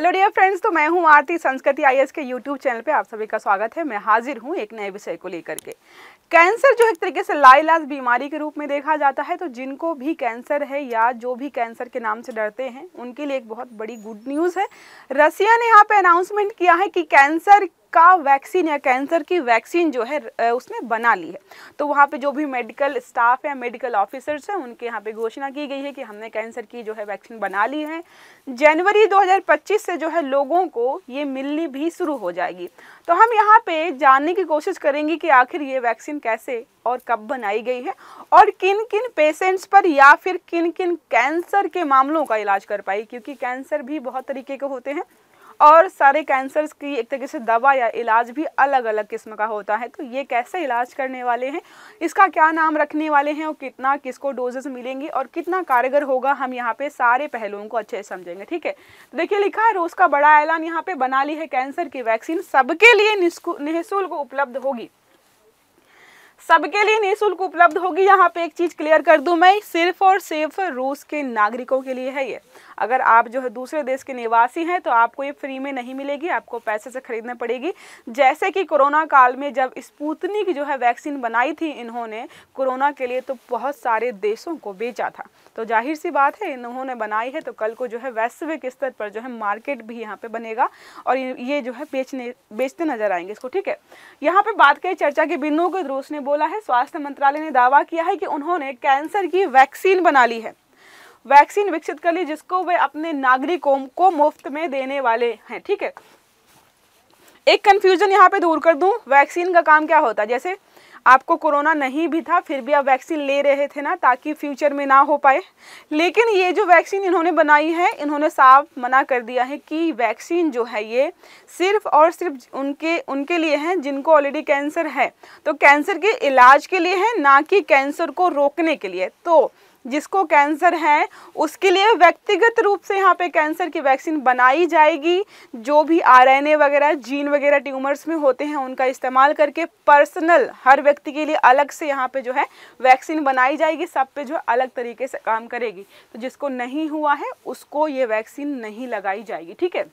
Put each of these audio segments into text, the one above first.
Hello dear friends, तो मैं हूं आरती। संस्कृति आईएएस के यूट्यूब चैनल पे आप सभी का स्वागत है। मैं हाजिर हूं एक नए विषय को लेकर के। कैंसर जो एक तरीके से लाइलाज बीमारी के रूप में देखा जाता है, तो जिनको भी कैंसर है या जो भी कैंसर के नाम से डरते हैं उनके लिए एक बहुत बड़ी गुड न्यूज़ है। रसिया ने यहाँ पे अनाउंसमेंट किया है कि कैंसर का वैक्सीन या कैंसर की वैक्सीन जो है उसने बना ली है। तो वहाँ पे जो भी मेडिकल स्टाफ या मेडिकल ऑफिसर्स हैं उनके यहाँ पे घोषणा की गई है कि हमने कैंसर की जो है वैक्सीन बना ली है। जनवरी 2025 से जो है लोगों को ये मिलनी भी शुरू हो जाएगी। तो हम यहाँ पे जानने की कोशिश करेंगे कि आखिर ये वैक्सीन कैसे और कब बनाई गई है और किन किन पेशेंट्स पर या फिर किन किन कैंसर के मामलों का इलाज कर पाई, क्योंकि कैंसर भी बहुत तरीके के होते हैं और सारे कैंसर्स की एक तरीके से दवा या इलाज भी अलग अलग किस्म का होता है। तो ये कैसे इलाज करने वाले हैं, इसका क्या नाम रखने वाले हैं और कितना किसको डोजेस मिलेंगी और कितना कारगर होगा, हम यहाँ पे सारे पहलुओं को अच्छे से समझेंगे। ठीक है, तो देखिए लिखा है रूस का बड़ा ऐलान, यहाँ पे बना ली है कैंसर की वैक्सीन, सबके लिए निःशुल्क उपलब्ध होगी। सबके लिए निःशुल्क उपलब्ध होगी। यहाँ पे एक चीज क्लियर कर दूं मैं, सिर्फ और सिर्फ रूस के नागरिकों के लिए है ये। अगर आप जो है दूसरे देश के निवासी हैं तो आपको ये फ्री में नहीं मिलेगी, आपको पैसे से खरीदना पड़ेगी। जैसे कि कोरोना काल में जब स्पुतनिक जो है वैक्सीन बनाई थी इन्होंने कोरोना के लिए, तो बहुत सारे देशों को बेचा था। तो जाहिर सी बात है इन्होंने बनाई है तो कल को जो है वैश्विक स्तर पर जो है मार्केट भी यहाँ पे बनेगा और ये जो है बेचते नजर आएंगे इसको। ठीक है, यहाँ पे बात करें चर्चा के बिंदुओं को, रूस ने बोला है, स्वास्थ्य मंत्रालय ने दावा किया है कि उन्होंने कैंसर की वैक्सीन बना ली है, वैक्सीन विकसित कर ली जिसको वे अपने नागरिकों को मुफ्त में देने वाले हैं। ठीक है, एक कंफ्यूजन यहाँ पे दूर कर दूं, वैक्सीन का काम क्या होता है। जैसे आपको कोरोना नहीं भी था फिर भी आप वैक्सीन ले रहे थे ना, ताकि फ्यूचर में ना हो पाए। लेकिन ये जो वैक्सीन इन्होंने बनाई है, इन्होंने साफ मना कर दिया है कि वैक्सीन जो है ये सिर्फ और सिर्फ उनके लिए है जिनको ऑलरेडी कैंसर है। तो कैंसर के इलाज के लिए है, ना कि कैंसर को रोकने के लिए। तो जिसको कैंसर है उसके लिए व्यक्तिगत रूप से यहाँ पे कैंसर की वैक्सीन बनाई जाएगी। जो भी आरएनए वगैरह जीन वगैरह ट्यूमर्स में होते हैं उनका इस्तेमाल करके पर्सनल हर व्यक्ति के लिए अलग से यहाँ पे जो है वैक्सीन बनाई जाएगी। सब पे जो अलग तरीके से काम करेगी। तो जिसको नहीं हुआ है उसको ये वैक्सीन नहीं लगाई जाएगी। ठीक है,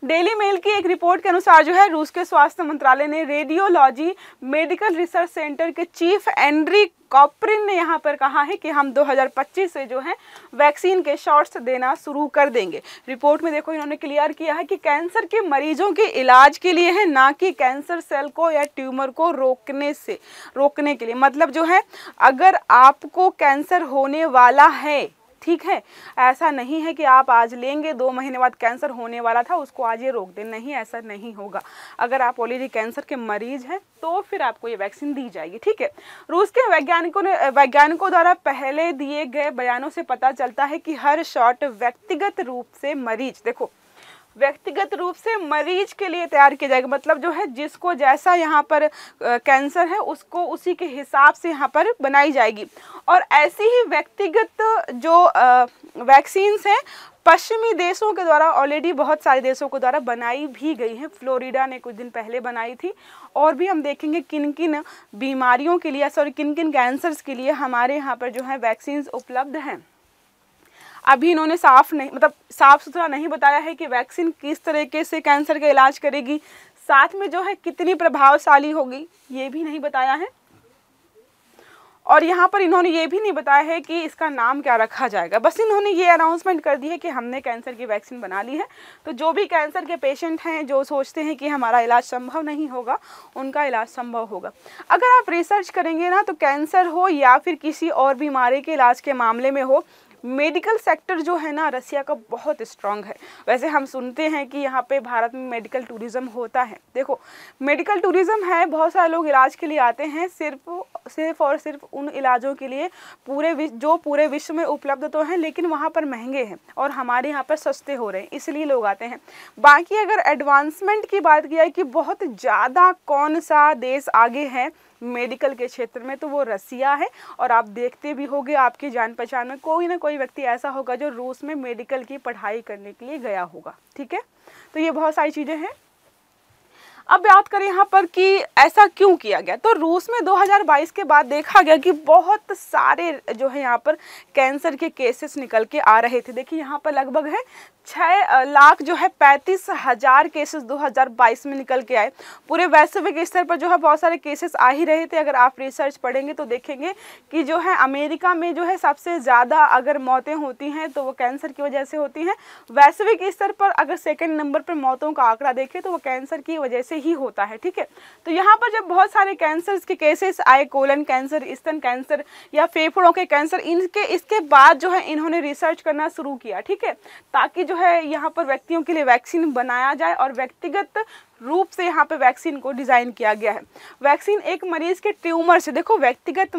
डेली मेल की एक रिपोर्ट के अनुसार जो है रूस के स्वास्थ्य मंत्रालय ने रेडियोलॉजी मेडिकल रिसर्च सेंटर के चीफ एंड्री कॉपरिन ने यहाँ पर कहा है कि हम 2025 से जो है वैक्सीन के शॉट्स देना शुरू कर देंगे। रिपोर्ट में देखो इन्होंने क्लियर किया है कि कैंसर के मरीजों के इलाज के लिए है, ना कि कैंसर सेल को या ट्यूमर को रोकने के लिए। मतलब जो है अगर आपको कैंसर होने वाला है, ठीक है, ऐसा नहीं है कि आप आज लेंगे 2 महीने बाद कैंसर होने वाला था उसको आज ये रोक दें, नहीं, ऐसा नहीं होगा। अगर आप ऑलरेडी कैंसर के मरीज हैं तो फिर आपको ये वैक्सीन दी जाएगी। ठीक है, रूस के वैज्ञानिकों द्वारा पहले दिए गए बयानों से पता चलता है कि हर शॉट व्यक्तिगत रूप से मरीज के लिए तैयार किया जाएगा। मतलब जो है जिसको जैसा यहाँ पर कैंसर है उसको उसी के हिसाब से यहाँ पर बनाई जाएगी। और ऐसी ही व्यक्तिगत जो वैक्सीन्स हैं पश्चिमी देशों के द्वारा ऑलरेडी बहुत सारे देशों के द्वारा बनाई भी गई हैं। फ्लोरिडा ने कुछ दिन पहले बनाई थी। और भी हम देखेंगे किन किन बीमारियों के लिए, किन किन कैंसर्स के लिए हमारे यहाँ पर जो है वैक्सीन्स उपलब्ध हैं। अभी इन्होंने साफ सुथरा नहीं बताया है कि वैक्सीन किस तरीके से कैंसर का इलाज करेगी, साथ में जो है कितनी प्रभावशाली होगी ये भी नहीं बताया है। और यहाँ पर इन्होंने ये भी नहीं बताया है कि इसका नाम क्या रखा जाएगा। बस इन्होंने ये अनाउंसमेंट कर दी है कि हमने कैंसर की वैक्सीन बना ली है। तो जो भी कैंसर के पेशेंट हैं जो सोचते हैं कि हमारा इलाज संभव नहीं होगा, उनका इलाज संभव होगा। अगर आप रिसर्च करेंगे ना तो कैंसर हो या फिर किसी और बीमारी के इलाज के मामले में हो, मेडिकल सेक्टर जो है ना रसिया का बहुत स्ट्रांग है। वैसे हम सुनते हैं कि यहाँ पे भारत में मेडिकल टूरिज्म होता है। देखो मेडिकल टूरिज्म है, बहुत सारे लोग इलाज के लिए आते हैं, सिर्फ और सिर्फ उन इलाजों के लिए पूरे विश्व में उपलब्ध तो हैं लेकिन वहाँ पर महंगे हैं और हमारे यहाँ पर सस्ते हो रहे हैं, इसलिए लोग आते हैं। बाकी अगर एडवांसमेंट की बात की जाए कि बहुत ज़्यादा कौन सा देश आगे है मेडिकल के क्षेत्र में, तो वो रसिया है। और आप देखते भी होंगे आपकी जान पहचान में कोई ना कोई व्यक्ति ऐसा होगा जो रूस में मेडिकल की पढ़ाई करने के लिए गया होगा। ठीक है, तो ये बहुत सारी चीज़ें हैं। अब बात करें यहाँ पर कि ऐसा क्यों किया गया, तो रूस में 2022 के बाद देखा गया कि बहुत सारे जो है यहाँ पर कैंसर के केसेस निकल के आ रहे थे। देखिए यहाँ पर लगभग है 6 लाख जो है 35,000 केसेस 2022 में निकल के आए। पूरे वैश्विक स्तर पर जो है बहुत सारे केसेस आ ही रहे थे। अगर आप रिसर्च पढ़ेंगे तो देखेंगे कि जो है अमेरिका में जो है सबसे ज़्यादा अगर मौतें होती हैं तो वो कैंसर की वजह से होती हैं। वैश्विक स्तर पर अगर सेकंड नंबर पर मौतों का आंकड़ा देखें तो वो कैंसर की वजह से ही होता है। ठीक है, तो यहाँ पर जब बहुत सारे कैंसर के केसेस आए, कोलन कैंसर, स्तन कैंसर या फेफड़ों के कैंसर, इसके बाद जो है इन्होंने रिसर्च करना शुरू किया। ठीक है, ताकि जो है यहाँ पर व्यक्तियों के लिए वैक्सीन बनाया जाए और व्यक्तिगत रूप से यहाँ पे वैक्सीन को डिज़ाइन किया गया है। वैक्सीन एक मरीज के ट्यूमर से, देखो व्यक्तिगत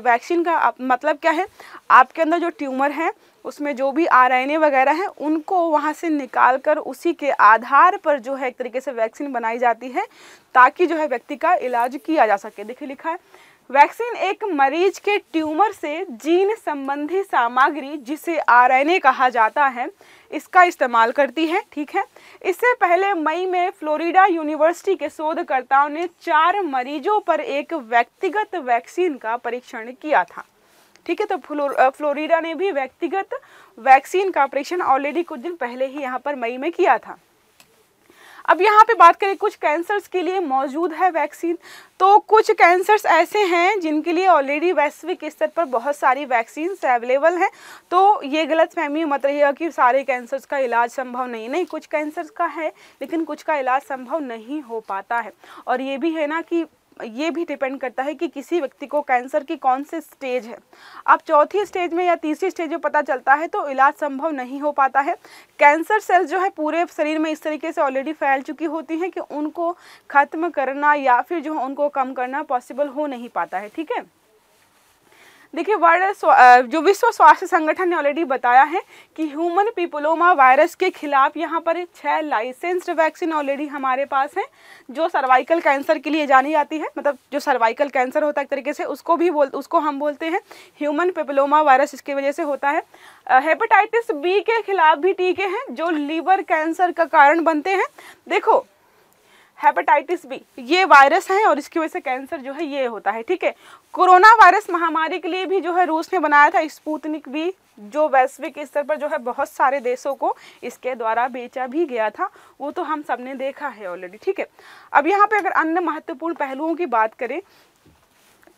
वैक्सीन का मतलब क्या है, आपके अंदर जो ट्यूमर है उसमें जो भी आरएनए वगैरह है उनको वहाँ से निकाल कर उसी के आधार पर जो है एक तरीके से वैक्सीन बनाई जाती है ताकि जो है व्यक्ति का इलाज किया जा सके। देखिए लिखा है, वैक्सीन एक मरीज के ट्यूमर से जीन संबंधी सामग्री जिसे आरएनए कहा जाता है इसका इस्तेमाल करती है। ठीक है, इससे पहले मई में फ्लोरिडा यूनिवर्सिटी के शोधकर्ताओं ने 4 मरीजों पर एक व्यक्तिगत वैक्सीन का परीक्षण किया था। ठीक है, तो फ्लोरिडा ने भी व्यक्तिगत वैक्सीन का परीक्षण ऑलरेडी कुछ दिन पहले ही यहाँ पर मई में किया था। अब यहाँ पे बात करें कुछ कैंसर्स के लिए मौजूद है वैक्सीन, तो कुछ कैंसर्स ऐसे हैं जिनके लिए ऑलरेडी वैश्विक स्तर पर बहुत सारी वैक्सीन अवेलेबल हैं। तो ये गलतफहमी मत रहिएगा कि सारे कैंसर्स का इलाज संभव नहीं, कुछ कैंसर्स का है लेकिन कुछ का इलाज संभव नहीं हो पाता है। और ये भी है ना कि ये भी डिपेंड करता है कि किसी व्यक्ति को कैंसर की कौन से स्टेज है। अब चौथी स्टेज में या तीसरी स्टेज में पता चलता है तो इलाज संभव नहीं हो पाता है। कैंसर सेल्स जो है पूरे शरीर में इस तरीके से ऑलरेडी फैल चुकी होती हैं कि उनको ख़त्म करना या फिर जो है उनको कम करना पॉसिबल हो नहीं पाता है। ठीक है, देखिए जो विश्व स्वास्थ्य संगठन ने ऑलरेडी बताया है कि ह्यूमन पिपलोमा वायरस के खिलाफ यहाँ पर 6 लाइसेंस्ड वैक्सीन ऑलरेडी हमारे पास हैं जो सर्वाइकल कैंसर के लिए जानी जाती है। मतलब जो सर्वाइकल कैंसर होता है एक तरीके से उसको हम बोलते हैं ह्यूमन पिपलोमा वायरस, इसकी वजह से होता है। हेपेटाइटिस बी के खिलाफ भी टीके हैं जो लीवर कैंसर का कारण बनते हैं। देखो हेपेटाइटिस बी ये वायरस है और इसकी वजह से कैंसर जो है ये होता है। ठीक है, कोरोना वायरस महामारी के लिए भी जो है रूस ने बनाया था स्पुतनिक वी, जो वैश्विक स्तर पर जो है बहुत सारे देशों को इसके द्वारा बेचा भी गया था, वो तो हम सब ने देखा है ऑलरेडी। ठीक है, अब यहाँ पे अगर अन्य महत्वपूर्ण पहलुओं की बात करें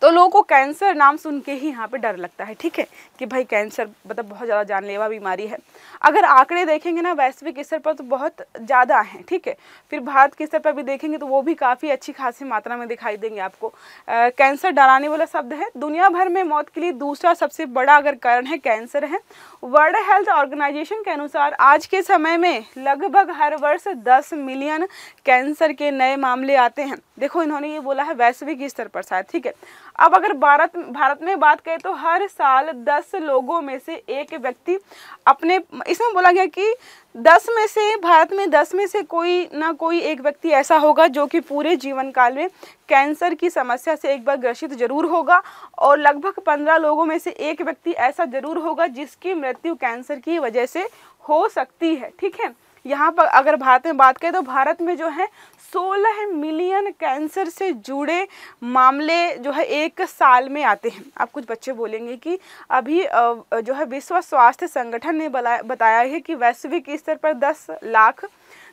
तो लोगों को कैंसर नाम सुन के ही यहाँ पे डर लगता है। ठीक है, कि भाई कैंसर मतलब बहुत ज़्यादा जानलेवा बीमारी है। अगर आंकड़े देखेंगे ना वैश्विक स्तर पर तो बहुत ज़्यादा हैं। ठीक है, फिर भारत के स्तर पर भी देखेंगे तो वो भी काफ़ी अच्छी खासी मात्रा में दिखाई देंगे आपको। कैंसर डराने वाला शब्द है। दुनिया भर में मौत के लिए दूसरा सबसे बड़ा अगर कारण है कैंसर है। वर्ल्ड हेल्थ ऑर्गेनाइजेशन के अनुसार आज के समय में लगभग हर वर्ष 10 मिलियन कैंसर के नए मामले आते हैं। देखो इन्होंने ये बोला है वैश्विक स्तर पर शायद। ठीक है, अब अगर भारत में बात करें तो हर साल 10 लोगों में से एक व्यक्ति अपने, इसमें बोला गया कि 10 में से भारत में 10 में से कोई ना कोई एक व्यक्ति ऐसा होगा जो कि पूरे जीवन काल में कैंसर की समस्या से एक बार ग्रसित जरूर होगा और लगभग 15 लोगों में से एक व्यक्ति ऐसा जरूर होगा जिसकी मृत्यु कैंसर की वजह से हो सकती है। ठीक है, यहाँ पर अगर भारत में बात करें तो भारत में जो है 16 मिलियन कैंसर से जुड़े मामले जो है एक साल में आते हैं। अब कुछ बच्चे बोलेंगे कि अभी जो है विश्व स्वास्थ्य संगठन ने बताया है कि वैश्विक स्तर पर 10 लाख,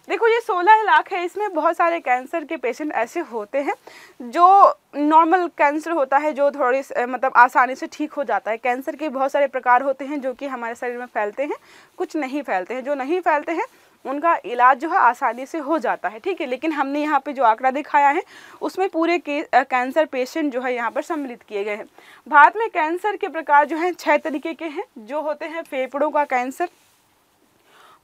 देखो ये 16 लाख है, इसमें बहुत सारे कैंसर के पेशेंट ऐसे होते हैं जो नॉर्मल कैंसर होता है जो थोड़ी मतलब आसानी से ठीक हो जाता है। कैंसर के बहुत सारे प्रकार होते हैं जो कि हमारे शरीर में फैलते हैं, कुछ नहीं फैलते हैं। जो नहीं फैलते हैं उनका इलाज जो है आसानी से हो जाता है। ठीक है, लेकिन हमने यहाँ पे जो आंकड़ा दिखाया है उसमें पूरे कैंसर पेशेंट जो है यहाँ पर सम्मिलित किए गए हैं। भारत में कैंसर के प्रकार जो हैं 6 तरीके के हैं, जो होते हैं फेफड़ों का कैंसर,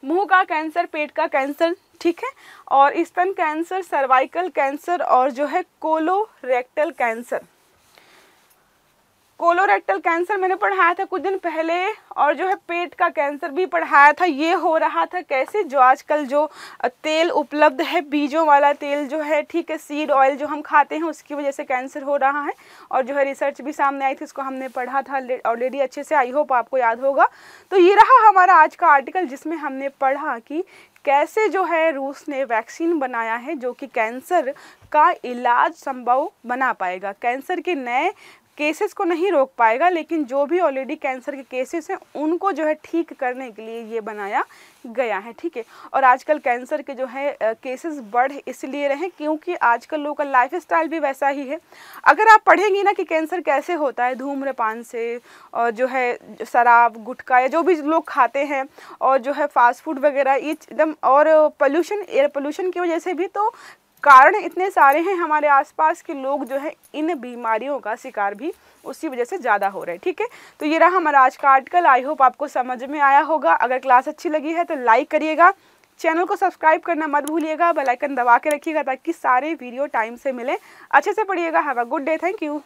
मुंह का कैंसर, पेट का कैंसर, ठीक है, और स्तन कैंसर, सर्वाइकल कैंसर और जो है कोलोरेक्टल कैंसर। कोलोरेक्टल कैंसर मैंने पढ़ाया था कुछ दिन पहले, और जो है पेट का कैंसर भी पढ़ाया था। ये हो रहा था कैसे, जो आजकल जो तेल उपलब्ध है बीजों वाला तेल जो है, ठीक है, सीड ऑयल जो हम खाते हैं उसकी वजह से कैंसर हो रहा है। और जो है रिसर्च भी सामने आई थी, उसको हमने पढ़ा था ऑलरेडी अच्छे से, आई होप आपको याद होगा। तो ये रहा हमारा आज का आर्टिकल जिसमें हमने पढ़ा कि कैसे जो है रूस ने वैक्सीन बनाया है जो कि कैंसर का इलाज संभव बना पाएगा। कैंसर के नए केसेस को नहीं रोक पाएगा, लेकिन जो भी ऑलरेडी कैंसर के केसेस हैं उनको जो है ठीक करने के लिए ये बनाया गया है, ठीक है। और आजकल कैंसर के जो है केसेस बढ़ इसलिए रहे क्योंकि आजकल लोगों का लाइफस्टाइल भी वैसा ही है। अगर आप पढ़ेंगी ना कि कैंसर कैसे होता है, धूम्रपान से और जो है शराब गुटखा या जो भी लोग खाते हैं और जो है फास्ट फूड वगैरह ये एकदम, और पोल्यूशन, एयर पोल्यूशन की वजह से भी, तो कारण इतने सारे हैं हमारे आसपास के लोग जो है इन बीमारियों का शिकार भी उसी वजह से ज़्यादा हो रहे हैं, ठीक है। तो ये रहा हमारा आज का आर्टिकल। आई होप आपको समझ में आया होगा। अगर क्लास अच्छी लगी है तो लाइक करिएगा, चैनल को सब्सक्राइब करना मत भूलिएगा, बेल आइकन दबा के रखिएगा ताकि सारे वीडियो टाइम से मिले। अच्छे से पढ़िएगा। Have a good day. Thank you.